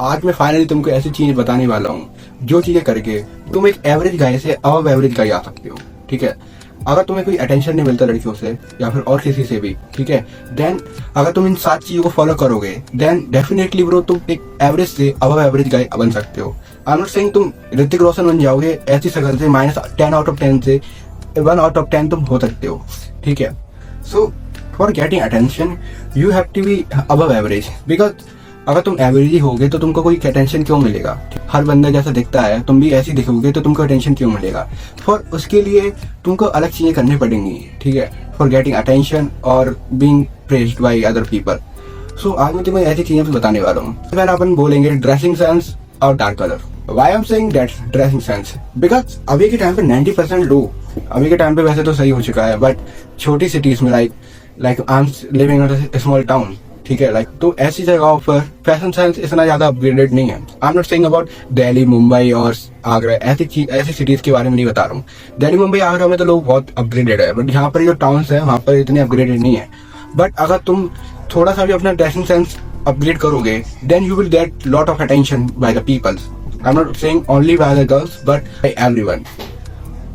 आज मैं फाइनली तुमको ऐसी चीज बताने वाला हूँ जो चीजें करके तुम एक एवरेज गाय से अबव एवरेज गाय आ सकते हो। ठीक है, अगर तुम्हें कोई अटेंशन नहीं मिलता लड़कियों से या फिर और किसी से भी, ठीक है, देन अगर तुम इन 7 चीजों को फॉलो करोगे देन डेफिनेटली ब्रो तुम एक एवरेज से अबव एवरेज गाय बन सकते हो। आई एम नॉट सेइंग तुम ऋतिक रोशन बन जाओगे ऐसी शक्ल से, -10 आउट ऑफ 10 से 1 आउट ऑफ 10 तुम हो सकते हो। ठीक है, so for getting attention you have to be above average, because अगर तुम एवरेज ही होगे तो तुमको कोई अटेंशन क्यों मिलेगा? हर बंदा जैसा दिखता है तुम भी ऐसे दिखोगे तो तुमको अटेंशन क्यों मिलेगा? फॉर उसके लिए तुमको अलग चीजें करनी पड़ेंगी। ठीक है, फॉर गेटिंग अटेंशन और being praised by other people. So आज मैं तुम्हें ऐसी चीजें बताने वाला हूँ। अगर अपन बोलेंगे ड्रेसिंग सेंस और dark colour, why I am saying that dressing sense, because अभी के टाइम पे 90% लो, अभी के टाइम पे वैसे तो सही हो चुका है, बट छोटी सिटीज में like I am living in a small town, ठीक है, लाइक तो ऐसी जगहों पर फैशन सेंस इतना ज्यादा अपग्रेडेड नहीं है। आई am not saying about Delhi, Mumbai और आगरा, ऐसी सिटीज के बारे में नहीं बता रहा हूँ। दिल्ली, मुंबई, आगरा में तो लोग बहुत अपग्रेडेड है, बट यहाँ पर जो टाउन्स है वहाँ पर इतने अपग्रेडेड नहीं है। बट अगर तुम थोड़ा सा भी अपना ड्रेसिंग सेंस अपग्रेड करोगे then you will get lot of attention by the peoples. I am not saying only by the girls but by everyone.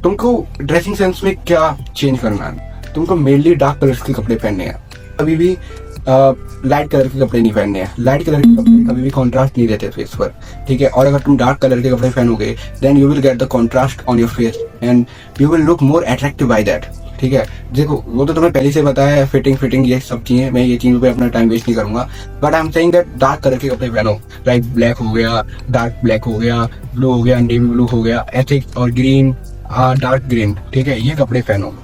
तुमको ड्रेसिंग सेंस में क्या चेंज करना है? तुमको मेनली डार्क कलर्स के कपड़े पहनने हैं, कभी भी लाइट कलर के कपड़े नहीं पहनने हैं। लाइट कलर के कपड़े कभी भी कॉन्ट्रास्ट नहीं देते फेस पर। ठीक है, और अगर तुम डार्क कलर के कपड़े पहनोगे then you will get the contrast on your face and you will look more attractive by that. ठीक है, देखो वो तो तुम्हें पहले से बताया है, फिटिंग ये सब चीजें, मैं ये चीजों पे अपना टाइम वेस्ट नहीं करूंगा। But I am saying that dark colour के कपड़े पहनो, लाइक ब्लैक हो गया, डार्क ब्लैक हो गया, ब्लू हो गया, नेवी ब्लू हो गया, एथिक और ग्रीन, डार्क ग्रीन। ठीक है, ये कपड़े पहनो।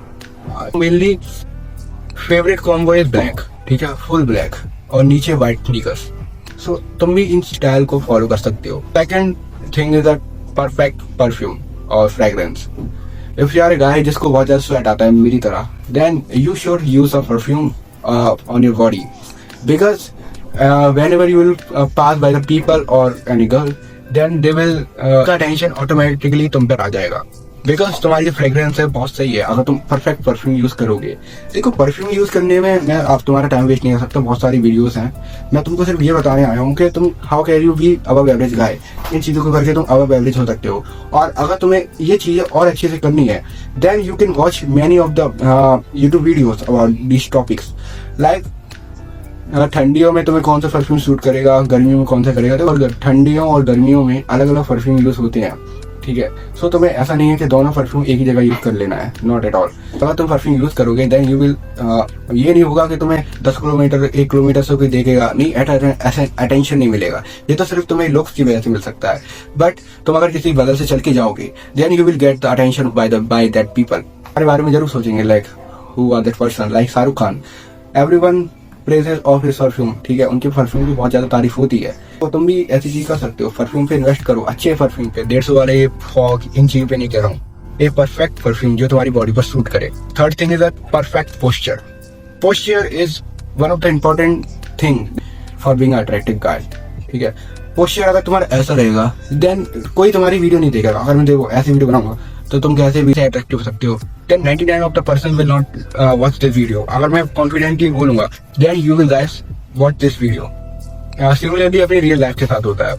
Mainly favourite combo is black, ठीक है, फुल ब्लैक और नीचे व्हाइट स्नीकर्स। सो तुम भी इन स्टाइल को फॉलो कर सकते हो। Second thing is that perfect perfume और fragrance. If you are a guy जिसको बहुत ज्यादा स्वेट आता है मेरी तरह, then you should use a perfume on your body, because whenever you will pass by the people or any girl, then they will का attention automatically तुम पर आ जाएगा, बिकॉज तुम्हारी फ्रेग्रेंस है बहुत सही है। अगर तुम परफेक्ट परफ्यूम यूज करोगे, देखो परफ्यूम यूज करने में मैं आप तुम्हारा टाइम वेस्ट नहीं कर सकता, बहुत सारी वीडियोस हैं। मैं तुमको सिर्फ ये बताने आया हूँ कि तुम how can you be above average guy. इन चीजों को करके तुम अबव एवरेज हो सकते हो। और अगर तुम्हें ये चीजें और अच्छे से करनी है then you can watch many of the YouTube videos about this topics. Like ठंडियों में तुम्हें कौन सा परफ्यूम सूट करेगा, गर्मियों में कौन सा करेगा, तो ठंडियों और गर्मियों में अलग अलग परफ्यूम यूज होते हैं। ठीक है, सो तुम्हें ऐसा नहीं है कि दोनों परफ्यूम एक ही जगह यूज कर लेना है, नॉट एट ऑल। अगर तुम परफ्यूम यूज करोगे देन यू विल, ये नहीं होगा कि तुम्हें 10 किलोमीटर 1 किलोमीटर से कोई देखेगा नहीं, ऐसा अटेंशन नहीं मिलेगा। ये तो सिर्फ तुम्हें लुक्स की वजह से मिल सकता है। बट तुम अगर किसी बगल से चल के जाओगे then you will get the attention by that people. हमारे बारे में जरूर सोचेंगे, like who are that person, like Shahrukh Khan, everyone praises of his perfume. ठीक है, उनके परफ्यूम की बहुत ज्यादा तारीफ होती है। तो तुम भी ऐसी चीज कर सकते हो, परफ्यूम पे इन्वेस्ट करो, अच्छे परफ्यूम पे, 150 वाले फॉग इन चीजों पे नहीं कह रहा हूँ, एक परफेक्ट परफ्यूम जो तुम्हारी बॉडी पर सूट करे। Third thing is that perfect posture. Posture is one of the important thing for being attractive guy. ठीक है, पोस्चर अगर तुम्हारा ऐसा रहेगा देन कोई तुम्हारी वीडियो नहीं देखेगा। अगर मैं देखो ऐसी वीडियो बनाऊंगा तो तुम कैसे भी अट्रैक्टिव हो सकते हो, then 99 of the person will not watch this video. अगर मैं कॉन्फिडेंटली बोलूंगा then you will guys watch this video. Similarly अपनी रियल लाइफ के साथ होता है।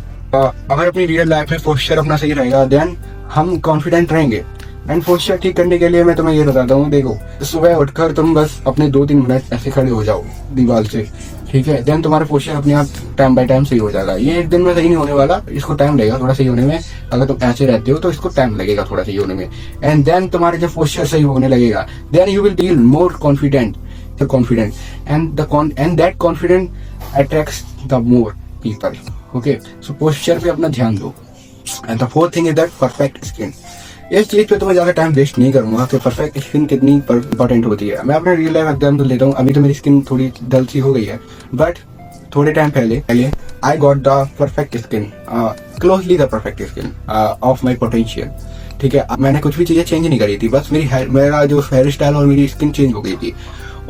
अगर अपनी रियल लाइफ में पोस्चर अपना सही रहेगा देन हम कॉन्फिडेंट रहेंगे। एंड पोस्चर ठीक करने के लिए मैं तुम्हें ये बताता हूँ, देखो सुबह उठकर तुम बस अपने 2-3 मिनट ऐसे खड़े हो जाओ दीवार से, ठीक है, देन तुम्हारा पोस्चर अपने आप टाइम बाय टाइम सही हो जाएगा। ये एक दिन में सही नहीं होने वाला, इसको टाइम लगेगा थोड़ा सही होने में। अगर तुम ऐसे रहते हो तो इसको टाइम लगेगा थोड़ा सही होने में। एंड देन तुम्हारे जब पोस्चर सही होने लगेगा then you will feel more confident and that confident attracts the more people. Okay, so posture पे अपना ध्यान दो। And the fourth thing is that perfect skin. इस चीज पे तो मैं ज्यादा टाइम वेस्ट नहीं करूंगा कि परफेक्ट स्किन कितनी इंपॉर्टेंट होती है। मैं अपना रियल लाइफ एग्जाम्पल लेता हूँ। अभी तो मेरी स्किन थोड़ी डल सी हो गई है, बट थोड़े टाइम पहले I got the perfect skin, closely the perfect skin of my potential. ठीक है, मैंने कुछ भी चीजें चेंज नहीं करी थी, बस मेरा जो हेयर स्टाइल और मेरी स्किन चेंज हो गई थी।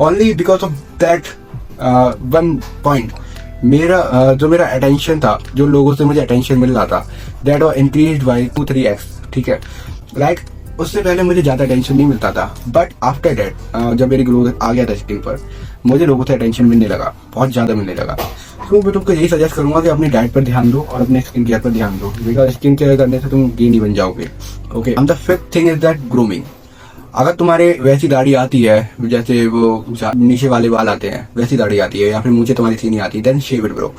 Only because of that one point मेरा जो मेरा अटेंशन था, जो लोगों से मुझे अटेंशन मिल रहा था, that was increased by 2-3x। ठीक है, लाइक उससे पहले मुझे ज्यादा टेंशन नहीं मिलता था, बट आफ्टर दैट जब मेरी ग्रोथ आ गया था स्किन पर, मुझे लोगों से अटेंशन मिलने लगा, बहुत ज़्यादा मिलने लगा। तो मैं तुमको यही सजेस्ट करूंगा कि अपनी डाइट पर ध्यान दो और अपने स्किन केयर पर ध्यान दो, बिकॉज स्किन केयर करने से तुम गेंडी बन जाओगे। Okay, and the fifth thing is that grooming. अगर तुम्हारे वैसी दाढ़ी आती है जैसे वो नीचे वाले बाल आते हैं, वैसी दाढ़ी आती है, या फिर मुझे तुम्हारी सीनी आती है, देन शेव इट ब्रो।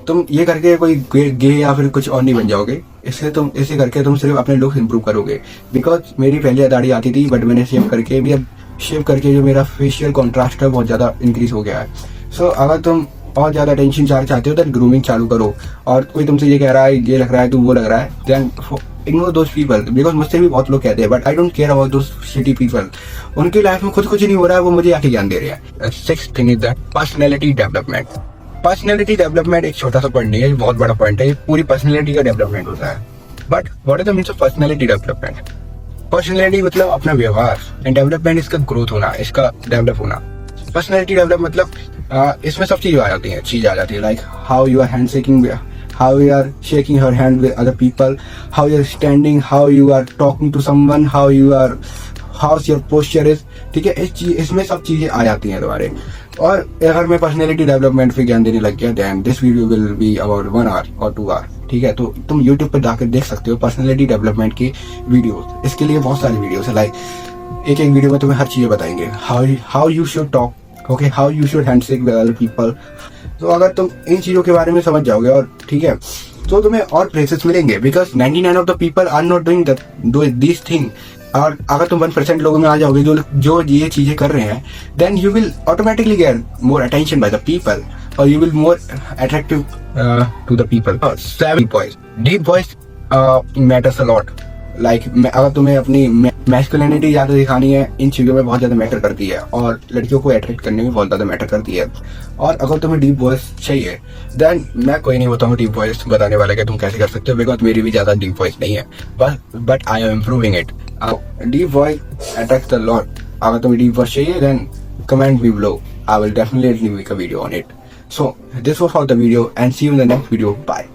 तुम ये करके कोई गे या फिर कुछ और नहीं बन जाओगे। इसे करके तुम सिर्फ अपने लुक्स इंप्रूव करोगे। बिकॉज मेरी पहले दाढ़ी आती थी, बट मैंने शेव करके जो मेरा फेशियल कॉन्ट्रास्ट है बहुत ज़्यादा इंक्रीज हो गया है। सो अगर तुम और ज़्यादा अटेंशन चाहते हो तो ग्रूमिंग चालू करो। और कोई तुमसे ये कह रहा है ये लग रहा है, तू वो लग रहा है, then ignore those people, because मुझसे भी बहुत लोग कहते हैं, but I don't care about those shitty people. उनकी लाइफ में खुद कुछ नहीं हो रहा है, वो मुझे आके ज्ञान दे रहे हैं। Sixth thing is that personality development. Personality development एक छोटा सा पॉइंट नहीं है, बहुत बड़ा पॉइंट है। ये पूरी पर्सनैलिटी का डेवलपमेंट होता है। But what is the means of personality development? Personality मतलब अपना व्यवहार, एंड डेवलपमेंट इसका ग्रोथ होना, इसका डेवलप होना। पर्सनैलिटी डेवलप मतलब इसमें सब चीज़ आ जाती है, like how you are hand shaking, how you are shaking her hand with other people, how you are standing, how you are talking to someone, how's your posture is। ठीक है, इसमें सब चीजें आ जाती हैं तुम्हारे। और अगर मैं पर्सनैलिटी डेवलपमेंट पे ज्ञान देने लग गया, then this video will be about 1 hour और 2 hour। ठीक है, तो तुम YouTube पर जाकर देख सकते हो पर्सनैलिटी डेवलपमेंट की वीडियोस। इसके लिए बहुत सारी वीडियोस है, लाइक एक वीडियो में तुम्हें हर चीजें बताएंगे, how you should talk, okay, how you should handshake with other people. तो अगर तुम इन चीजों के बारे में समझ जाओगे, और ठीक है, तो तुम्हें और प्लेसेस मिलेंगे, because 99 of the people are not doing this thing. और अगर तुम 1% लोगों में आ जाओगे जो ये चीजें कर रहे हैं, then you will automatically get more attention by the people, और you will more attractive to the people. 7 deep voice matters a lot. Like अगर तुम्हें अपनी मैस्कुलिनिटी ज्यादा दिखानी है, इन चीजों में बहुत ज्यादा मैटर करती है, और लड़कियों को अट्रैक्ट करने में बहुत ज्यादा मैटर करती है। और अगर तुम्हें डीप वॉइस चाहिए, देन मैं कोई नहीं होता हूँ डीप वॉइस बताने वाला कि तुम कैसे कर सकते हो, बिकॉज मेरी भी ज्यादा डीप वॉइस नहीं है, but I am improving it. Deep voice attracts the lot. अगर तुम्हें डीप वॉइस चाहिए, then comment me below, I will definitely make a video on it. So this was for the video, and see you in the next video. Bye.